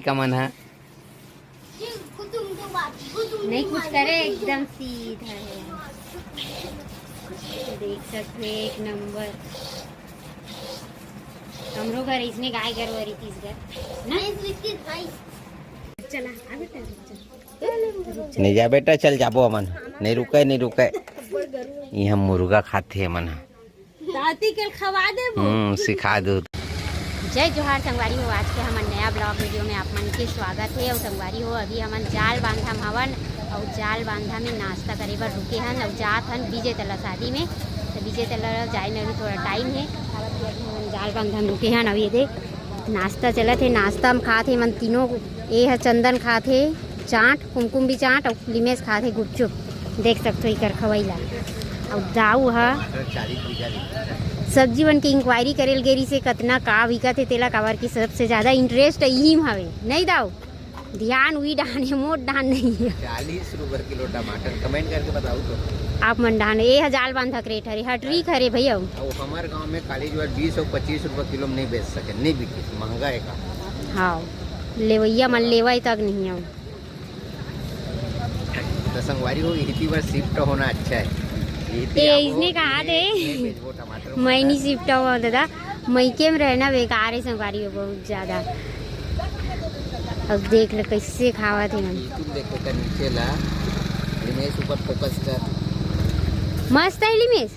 का मन है नहीं कुछ करे एकदम सीधा है। देख सकते हैं एक नंबर। हमरो घर इसने गाय घर वाली तीस घर ना चला आ बेटा नहीं जा बेटा चल जाबो अमन नहीं रुके यहाँ मुर्गा खाते है मन दाती के खवा दे सिखा दो। जय जोहार संगवारी हो। आज के हमारे नया ब्लॉग वीडियो में आप मन के स्वागत है। और संगवारी हो अभी हमन जाल बांधा हवन और जाल बांधा में नाश्ता करे बर रुके हन और जात हन विजय तला शादी में। तो विजय तला जाए में थोड़ा टाइम है। जाल बांधा में रुके हन। अब ये देख नाश्ता चलत है। नाश्ता में खाते मन तीनों ये है चंदन खाते चाट कुमकुम भी चाट और लिमेश खाते गुपचुप देख सकते हो इकर खवैला। और दाऊ है सब्जी बन के इंक्वायरी करेल गेरी से कतना का विकत है तेला काबर की सबसे ज़्यादा इंटरेस्ट यही में हवे नहीं दाऊ ध्यान हुई डाने मोट डान नहीं है। 40 रुपए किलो टमाटर कमेंट करके बताओ तो आप मन डाने ये जाल बांधा क्रेट हरे हटरी खरे भैया। हमारे गांव में काली ज्वार 20 और 25 रुपए किलो में नहीं बेच सके नहीं बिके महंगा है का। हाँ लेवैया मन लेवाई तक नहीं है। तो संगवारी हो इसी बार शिफ्ट होना अच्छा है। इसने कहा थे मैं नहीं शिफ्ट हुआ दादा मैके में रहना बेकार है संगवारी हो बहुत ज़्यादा। अब देख लो कैसे खावा थे हम देखो कर नीचे ला लिमेश ऊपर फोकस कर मस्त है लिमेश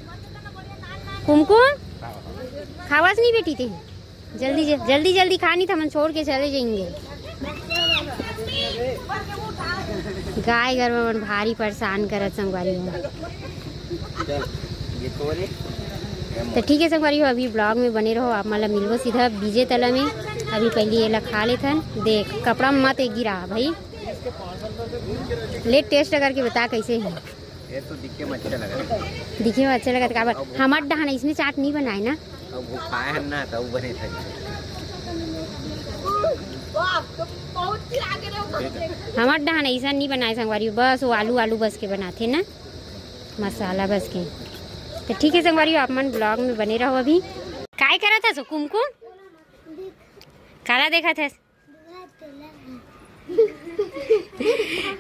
कुमकुम खावास नहीं बेटी थे जल्दी जल्दी जल्दी खानी था मन छोड़ के चले जाएंगे। गाय घर में भारी परेशान करत संगवारी हो। तो ठीक है संगवारी हो अभी ब्लॉग में बने रहो। आप मतलब मिलबो सीधा विजय तला में। अभी पहले ये खा लेथन देख कपड़ा में मत गिरा भाई ले टेस्ट करके बता कैसे है। ये तो दिखे में अच्छा लगा काबर हमार डहान इसमें चाट नहीं बनाए ना अब वो खाए हैं ना तो बने थे हमार डहान ऐसा नहीं बनाए संगवारी बस वो आलू बस के बनाते ना मसाला बस के। तो ठीक है संगवारी आप मन ब्लॉग में बने रहो। अभी काय करा था सो कुमकुम काला देखा था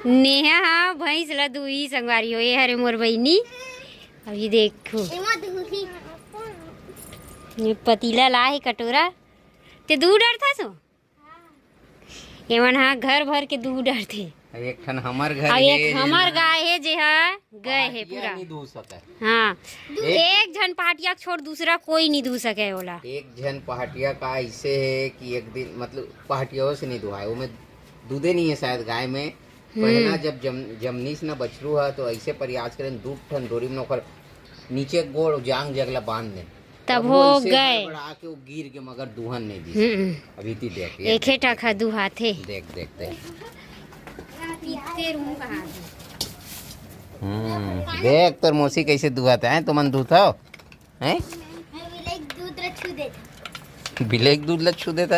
नेहा हाँ भैंस ला दुई संगवारी हो ये हरे मोर बहनी। अभी देखो ये पतीला ला है कटोरा ते दूध डर था सो एमन हाँ घर भर के दूध डर थे। एक ठन हमार घर एक हमार गाय है जे है गए है पूरा नहीं दूध सके। हाँ एक जन पहाटिया छोड़ दूसरा कोई नहीं दूध सके बोला। एक जन पहाटिया का ऐसे है कि एक दिन मतलब पहाटियों से नहीं दुहाए वो में दूधे नहीं है शायद गाय में पहला जब जमनीस ना बछरू है तो ऐसे प्रयास करें दूध ठन डोरी में ओकर नीचे गोड़ जांग जगला बांध दे तब हो गए के वो गिर के मगर दुहन नहीं दी। अभी ती देख एक ही टका दुहाथे देख देख तोर मौसी कैसे दुहाते हैं तो मन दूध हो हैं बिलेक दूध ला छू देता।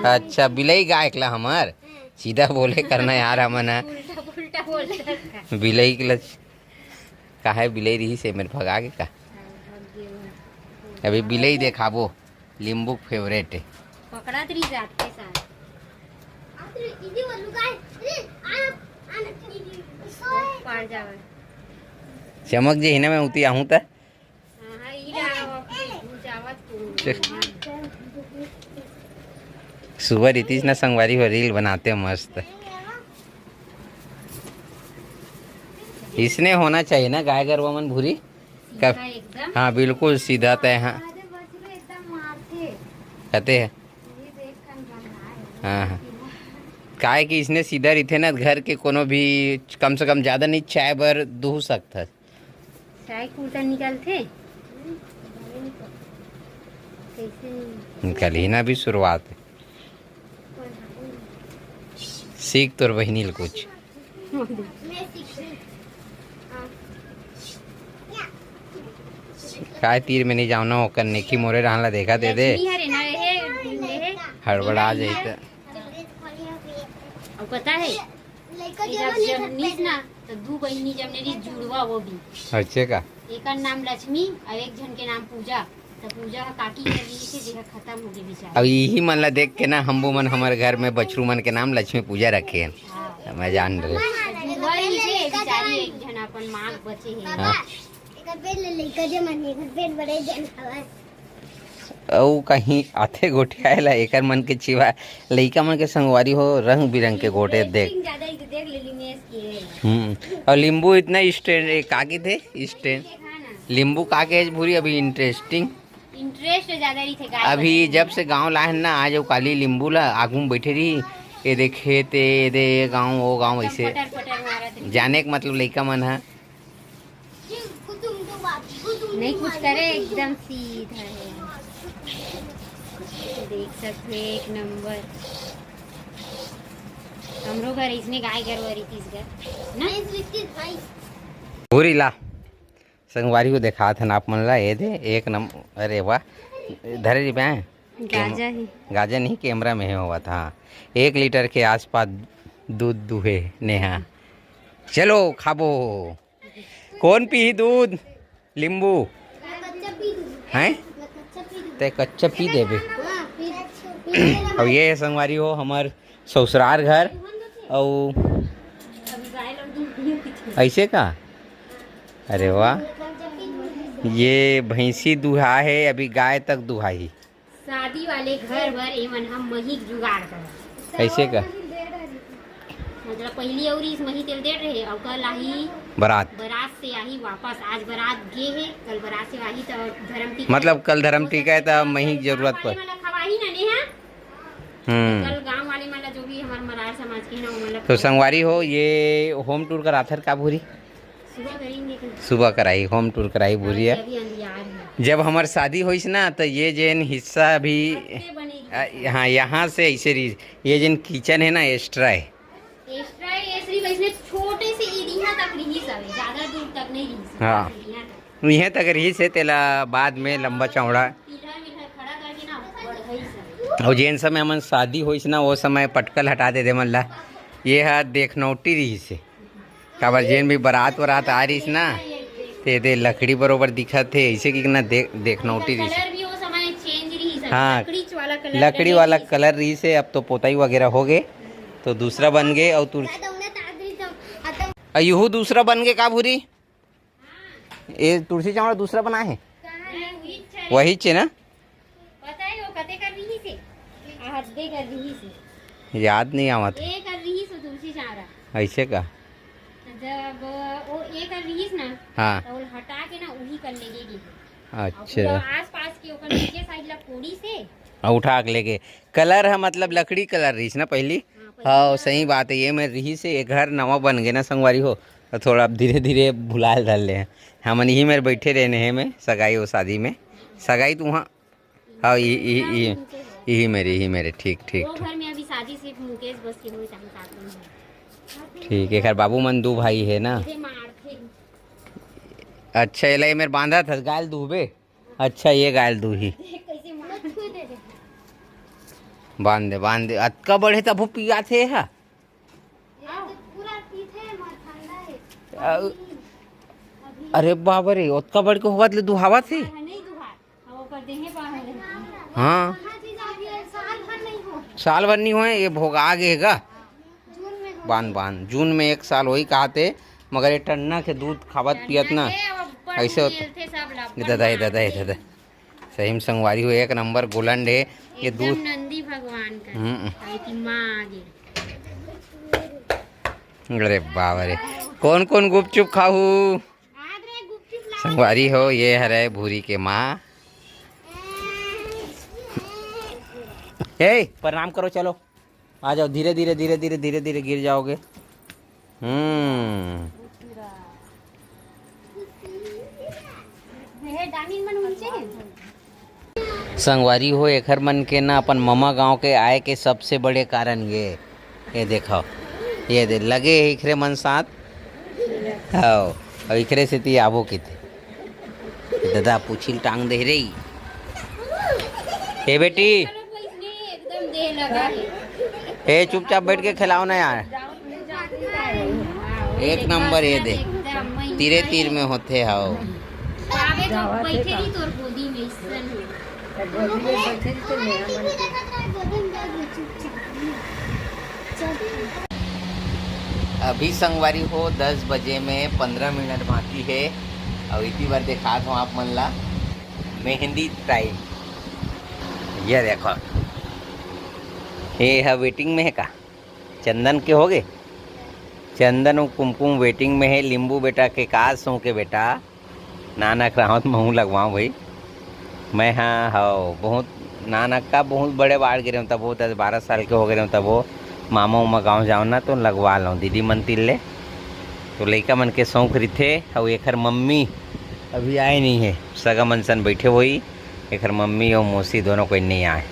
अच्छा बिलई गाय ला हमार सीधा बोले करना यार हमन बिलई के काहे बिलई रही से मेरे भगा के का अभी बिलई देखाबो लींबू फेवरेट है पकड़ा तरी जाते साथ पड़ जावे चमक जे हिना में उती आहूं त सुबह रितीश ना संगवारी हो रील बनाते हैं मस्त। इसने होना चाहिए ना गाय गरवा मन भूरी कब हाँ बिल्कुल सीधा तय हाँ कहते हैं हाँ काय कि इसने सीधा रही ना घर के कोनो भी कम से कम ज्यादा नहीं चाय बर दूह सकता चाय कूटा निकालते निकल ही ना भी शुरुआत सीख तोर बहनी कुछ काय तीर में नहीं जाना हो करने की मोरे रहना देखा दे दे हड़बड़ा जाए और पता है जब जमनीस ना तो दो बहनी जमनेरी जुड़वा वो भी अच्छे का एक नाम लक्ष्मी और एक जन के नाम पूजा। तो पूजा का काकी कर रही थी जेहा खत्म हो गई बेचारी। अब यही मन ला देख के ना हमबो मन हमारे घर में बछरू मन के नाम लक्ष्मी पूजा रखे हैं। हाँ। मैं जान रहे वही से बेचारी एक जन अपन मां बचे है। हाँ। एकर पेट ले लेकर जे मन एकर पेट बड़े जन हवा औ कहीं आथे गोटे आएला एकर मन के चिवा लइका मन के संगवारी हो रंग बिरंग के गोटे देख। ज्यादा ही देख ले लिमेस की और नींबू इतना स्टैंड काके थे स्टैंड नींबू काके भूरी अभी इंटरेस्टिंग इंटरेस्ट ज्यादा ही थे गाय अभी जब से गांव लाहन ना आज वो काली नींबू ला आगू में बैठे रही ये देखे ते दे गांव वो गांव ऐसे पटर पटर मारत जाने के मतलब लइका मन है नहीं कुछ करे एकदम सीधा है। देख सकते एक नंबर हमरो घर इसने गाय घर वाली तीस घर ना भाई पूरी ला संगवारी को देखा था ना आप मन ला ये दे एक नंबर। अरे वाह धरे जी बैं गाजा ही गाजर नहीं कैमरा में है हुआ था 1 लीटर के आसपास दूध दुहे नेहा। चलो खाबो कौन पी दूध नींबू कच्चा पी हैं कच्चा पी ते कच्चा पी देबे। हां पी अब ये संगवारी हो हमार ससुराल घर और अभी गाय लोग दूध नहीं पीते। ऐसे का अरे वाह ये भैंसी दुहा है अभी गाय तक दुहाई शादी वाले घर भर एमन हम मही जुगाड़ कर ऐसे का मतलब पहली और इस मही तेल दे रहे और कल आई बारात बारात से आई वापस आज बारात गे है कल बारात से आई तो धर्म टीका मतलब कल धर्म टीका है तो मही की जरूरत पर मतलब खवाही ना नेहा कल गांव वाले मतलब जो भी हमारे मरार समाज के हैं ना वो मतलब तो संगवारी हो ये होम टूर करा था का भूरी सुबह करेंगे सुबह कराई होम टूर कराई भूरी है अभी अंधियार है जब हमार शादी होइस ना तो ये जेन हिस्सा अभी कैसे बनेगी हाँ यहाँ से ऐसे ये जेन किचन है ना एक्स्ट्रा है एक्स्ट्रा ये सिर्फ इसमें छोटे से एरिया तक रही सब ज्यादा दूर तक नहीं रही हाँ। यहाँ तक रही से तेला बाद में लंबा चौड़ा पीढ़ा मीठा खड़ा करके ना बढ़ई सब और जेन समय मन शादी होइस ना वो समय पटकल हटा दे मन ला ये है देखनौटी रही से काबर जेन भी बारात वरात आ रही ना ते दे लकड़ी बरोबर दिखत थे ऐसे कि ना देखनौटी रही कलर भी वो समय चेंज रही सब हाँ, लकड़ी वाला कलर रही से अब तो पोताई वगैरह हो गए तो दूसरा बन गए और यूँ दूसरा बन गए का भूरी ये तुलसी चावड़ा दूसरा बना है वही चे ना पता है वो कते कर रही से हद्दे कर रही से याद नहीं आवत ये कर रही से तुलसी चावड़ा ऐसे का जब वो ये कर रही ना हाँ तो वो हटा के ना वही कर लेगी अच्छा आस पास के ओकर नीचे साइड ला कोड़ी से उठा के लेके कलर है मतलब लकड़ी कलर रही ना पहली हाँ सही बात है ये मैं रही से एक घर नवा बन गए ना संगवारी हो तो थोड़ा धीरे धीरे भुला डाल ले हैं हम यहीं में बैठे रहने हैं में सगाई हो शादी में सगाई तो वहाँ हाँ यही मेरे ठीक ठीक वो घर में अभी शादी सिर्फ मुकेश बस के हुए टाइम साथ में है। ठीक है खैर बाबू मन 2 भाई है ना इसे मारते अच्छा ये मेरे बांधा था गायल दूबे अच्छा ये गायल दूही कैसे मारते दे बांध दे अतका बढ़े तब वो पिया थे हा पूरा पीछे मत ठंडा है अरे बाबा रे उतका बढ़ के होगा दुहावा थे नहीं दुहार वो कर दे हैं बाहर हाँ हाँ चीज अभी साल भर नहीं हो साल भर नहीं हुए ये भोगा गेगा जून में हो बांध जून में 1 साल वही कहते मगर ये टन्ना के दूध खावत पियत ना ऐसे होता दादा सही में संगवारी हुए 1 नंबर गोलंड है ये दूध नंदी भगवान का माँ आगे अरे बाबा रे कौन कौन गुपचुप खाऊ संगवारी हो ये हरे भूरी के माँ ए प्रणाम करो चलो आ जाओ धीरे धीरे धीरे धीरे धीरे धीरे गिर जाओगे संगवारी हो एकर मन के ना अपन ममा गांव के आए के सबसे बड़े कारण ये देखो ये दे लगे इखरे मन साथ आओ और इखरे से ती आबो की थे दादा पूछिल टांग दे रही ए बेटी एकदम दे लगा है ए चुपचाप बैठ के खिलाओ ना यार 1 नंबर ये दे तीरे तीर में होते हाओ आवे तो बैठे रही तोर गोदी में सन हो अभी संगवारी हो 10 बजे में 15 मिनट बाकी है और इतनी बार देखा था आप मन ला मेहंदी टाइम। ये देखो ये है वेटिंग में है का चंदन के हो गए चंदन और कुमकुम वेटिंग में है। लिंबू बेटा के काश हो के बेटा नानक रहा तो महू लगवाऊँ भाई मैं हाँ हो बहुत नानक का बहुत बड़े बाढ़ गिरे हूँ तब वो 10-12 साल के हो गए हूँ तब वो मामा उमा गाँव जाओ ना तो लगवा लो दीदी मन तिल्ले तो लड़का मन के शौक रही और एकर मम्मी अभी आए नहीं है सगा मनसन बैठे वही एकर मम्मी और मौसी दोनों कोई नहीं आए।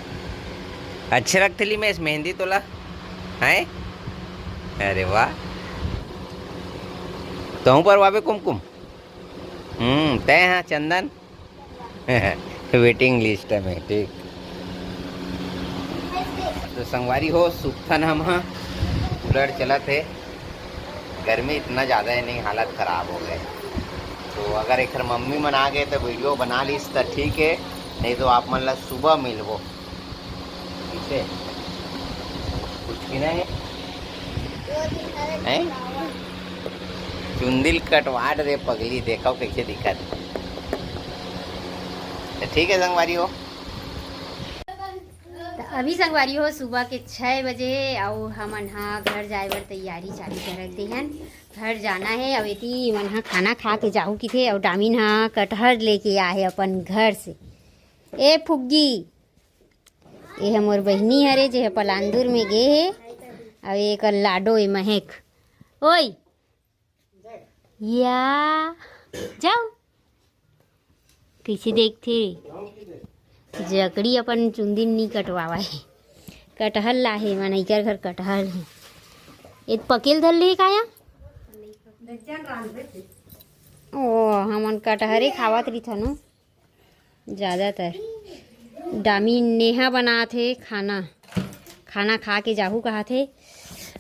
अच्छे लगते ली मैं इस मेहंदी तोला है। अरे वाह तो पर वाबे कुमकुम तय हाँ चंदन वेटिंग लिस्ट में ठीक। तो संगवारी हो सुखथन हम हाँ कूलर चला थे गर्मी इतना ज़्यादा है नहीं हालत ख़राब हो गए तो अगर एक मम्मी मन आ गए तो वीडियो बना लीस तो ठीक है नहीं तो आप मन ला सुबह मिलबो ठीक है कुछ की नहीं है चुंदिल कटवाट रे पगली देखो कैसे दिखत ठीक है संगवारी हो। तो अभी संगवारी हो सुबह के 6 बजे और हमन हाँ घर जाए बर तैयारी चालू कर रखते हैं। घर जाना है और इतनी मन हाँ खाना खा के जाऊँ कि थे और डामिन हाँ कटहर लेके आए अपन घर से। ए फुग्गी ये मोर बहनी हरे जे पलांदुर में गे है और एक लाडो ए महक ओई या जाओ कैसे देखते जकड़ी अपन चुंदी नहीं कटवावा है कटहल ला है मन इकर घर कटहल है एक पकेल धर ले काया ओ हमन कटहरे खावत रही था नो ज़्यादातर डामी नेहा बना थे खाना खा के जाहू कहा थे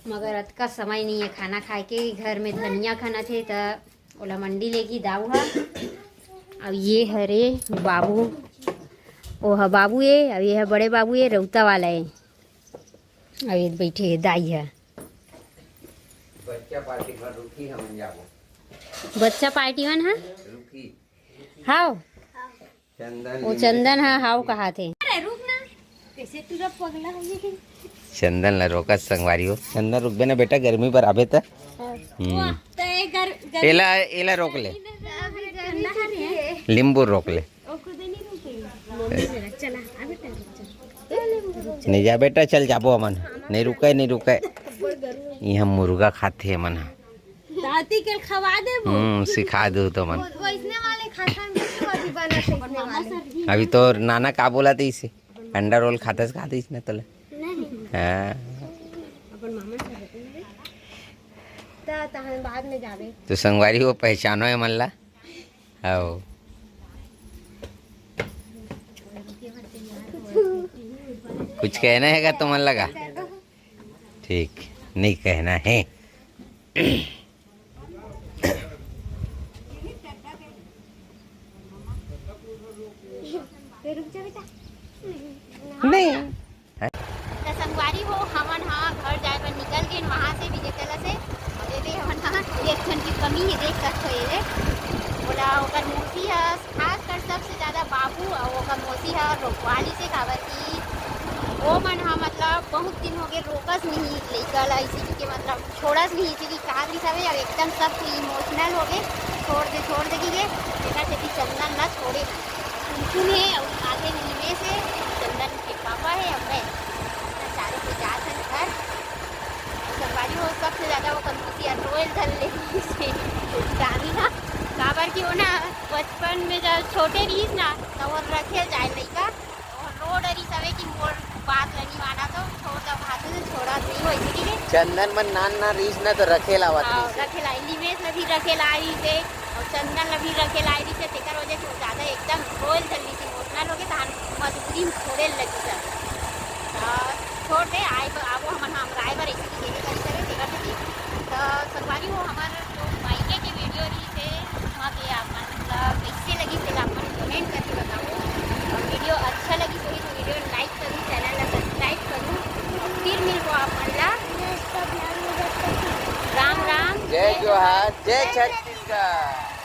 मगर अतका समय नहीं है खाना खाए के घर में धनिया खाना थे तो ओला मंडी लेके दाऊ हा। अब ये हरे बाबू ओ है बाबू है अब ये है बड़े बाबू है रौता वाला है अब ये बैठे है दाई है बच्चा पार्टी में रुकी हम जाबो बच्चा पार्टी में हाँ रुकी हाओ चंदन वो चंदन हाँ हाओ कहा थे रुक ना कैसे तू पगला हो गई चंदन ला रोका संगवारी हो चंदन रुक बे ना बेटा गर्मी पर आबे त एला रोक ले लींबू रोक ले नहीं जा बेटा चल जाबो अमन नहीं रुके यहाँ मुर्गा खाते हैं मन दाती के खवा दे सिखा दो तो मन वैसने वाले खाता में बना वाले अभी तो नाना का बोला था इसे अंडा रोल खाता इसने तो हाँ अपन मामा से बाद में जावे तो संगवारी वो पहचानो है मन ला आओ कुछ कहना है क्या तुम लगा ठीक नहीं कहना है नहीं संगवारी हो हमन हाँ घर जाए पर निकल गए वहाँ से विजेतला से दे हमन हाँ एक जन की कमी है देख सकते हो ये बोला ओकर मौसी है खास कर सबसे ज़्यादा बाबू और ओकर मौसी है रोकवाली से काबर की वो मन हाँ मतलब बहुत दिन हो गए रोकस नहीं लड़का ला इसी के मतलब छोड़स नहीं इसी की कहा भी सब अब एकदम सब इमोशनल हो गए छोड़ दे गए देखा थे कि चंदन ना छोड़े कुमकुम है और आगे नीले से चंदन के पापा है और मैं चारों को जात है घर संगवारी हो सबसे ज़्यादा वो कंपनी रोयल धर ले गानी ना काबर की वो ना बचपन में जब छोटे रहीस ना तो वो रखे जाए लड़का और रोड रही सवे की मोर बात लनी माना तो छोड़ दो भाते से छोड़ा नहीं हो इसी के चंदन मन नान रीस ना तो रखेला रखेला निवेश में भी रखेला आई से और चंदन भी रखेला आई से तेकर वजह से ज़्यादा एकदम रोयल जल्दी से इमोशनल हो गए तो मजबूरी में छोड़े लगी सर छोड़ दे आए आबो हम ड्राइवर ऐसी की तेकर तो संगवारी हो हमारे जो मायके की वीडियो रही थे वहाँ पे आप मतलब कैसे लगे जय जोहार जय छत्तीसगढ़।